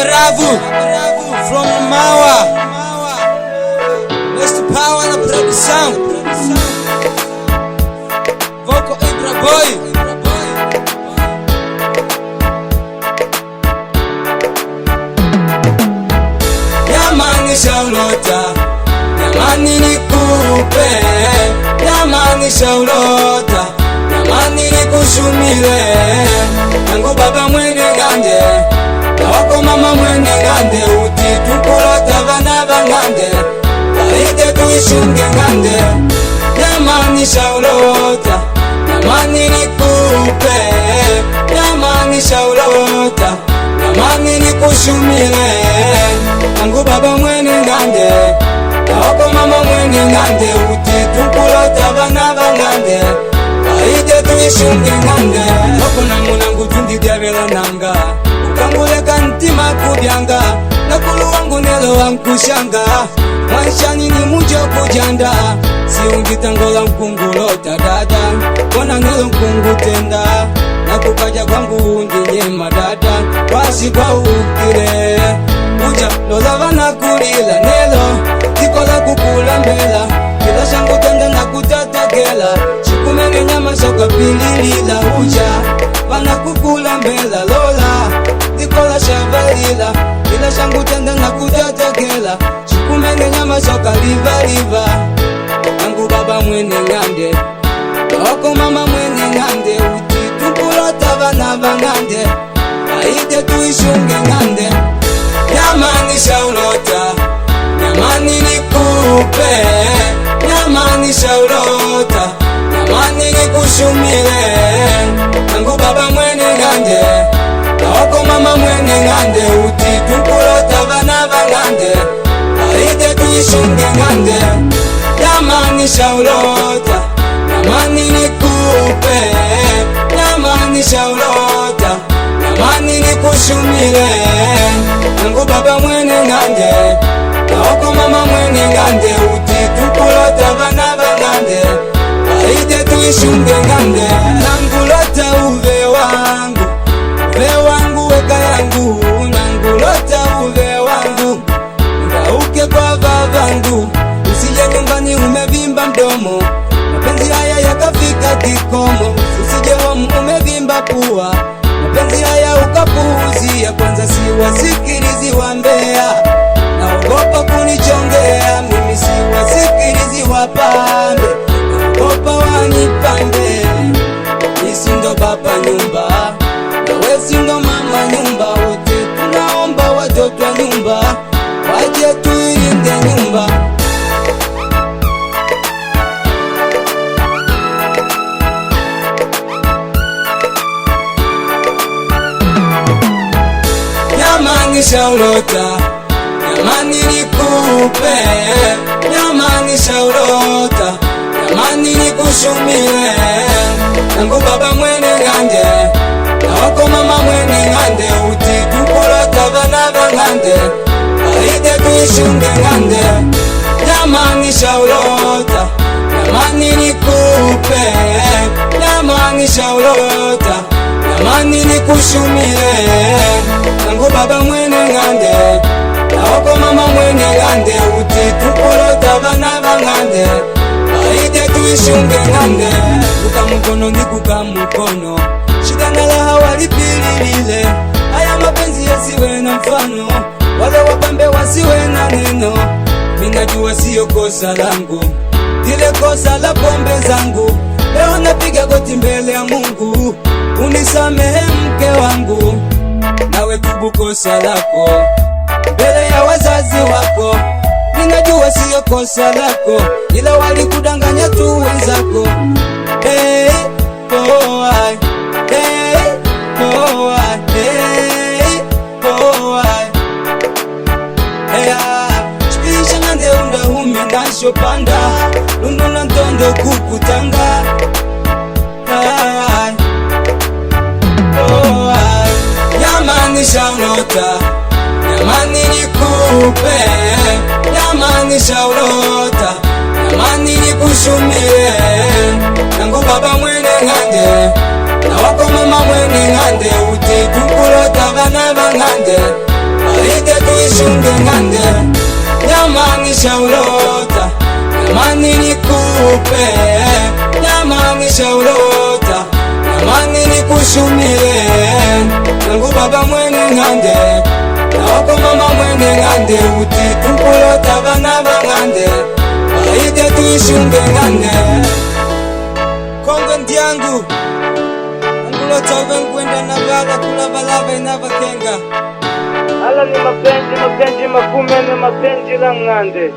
Bravo from Mawa, West Power na produção, Vocal Ibra Boy. Yamani shaulota, yamani nikupe, yamani shaulota, yamani nikushumile, yangu baba mwene ngande, na wako mama mwene ngande, uti tukulota bana bangande, kaide tuishunge ngande. Yamani shaulota, yamani nikupe, yamani shaulota, yamani nikushumile, yangu baba mwene ngande, na wako mama mwene ngande, uti tukulota bana bangande, kaide tuishunge ngande. Wako na munangu tundi diabela nanga, ukanguleka ntima kubyanga, nakulu wangu nelo wankushanga, maishani ni mujo kujanda, siungitangola mkungulota dada, kona nelo mkungutenda, nakukaja kwangu undinyema dada, wasi kwa ukile, uja lola vana kulila nelo, tikola kukula mbela, kila shangu tenda na kutatakela, shikumene nyama soka pililila, uja vana kukula mbela lola, tikola shavalila, kila shangu tenda na kutatakela, shikumene nyama soka liva liva. Yangu baba mwene ngande, wako mama mwene ngande, uti tukulota bana bangande, kaide tuishunge ngande. Yamani shaulota, yamani nikupe, yamani shaulota, yamani nikushumile, yangu baba mwene ngande, wako mama mwene ngande, uti tukulota bana bangande, kaide tuishunge ngande. Yamani shaulota, yamani nikupe, yamani shaulota, yamani nikushumile, yangu baba mwene ngande, na wako mama mwene ngande, uti tukulota bana bangande, kaide tuishunge ngande. Nangulota uve wangu weka yangu, nangulota uve wangu, ngauke kwa vavangu, usije nyumbani umevimba mdomo, mapenzi haya yakafika kikomo, usije homu umevimba pua, mapenzi haya ukapuuzia, kwanza siwasikilizi wa mbea, naogopa kunichongea, mimi siwasikilizi wa pambe, naogopa wanipande, nisi ndo baba nyumba, nawe si ndo mama nyumba, wote tunaomba watoto wa nyumba, waje tuilinde nyumba. Yamani shaulota, yamani nikupe, yamani shaulota, yamani nikushumile, yangu baba mwene ngande, na wako mama mwene ngande, uti tukulota bana bangande, kaide tuishunge ngande. Yamani shaulota, yamani nikupe, yamani shaulota, yamani nikushumile, yangu baba mwene ngande, na wako mama mwene ngande, uti tukulota bana bangande, kaide tuishunge ngande. Kukamukono ni kukamukono, shida na raha walipililile, haya mapenzi yasiwe na mfano, wale wapambe wasiwe na neno, minajua siyo kosa langu, dile kosa la pombe zangu, leo napiga goti mbele ya Mungu, unisamehe mke wangu, nawe tubu kosa lako mbele ya wazazi wako, ninajua siyo kosa lako, ila walikudanganya tu wenzako. Hey, oh, I, hey, oh, I, hey, oh, I, hey, chipisha ngande unda hume nasho panda, lundo na ntondo kukutanga. Hey, oh, I, yamani shaulota, yamani nikupe, yamani shaulota, yamani nikushumile, yangu baba mwene ngande, na wako mama mwene ngande, uti tukulota bana bangande, waite tuishunge ngande. Jamani shaulota, jamani nikupe, jamani shaulota, jamani nikushumile. Nangu baba mwene ngande, na wako mama mwene ngande, uti tukulota bana bangande, waite tuishunge ngande. Kongo ndiangu angulota uvenkwenda na bala kula balava inavakenga. Ala ni mapenzi mapenzi makumene mapenzi la ngande.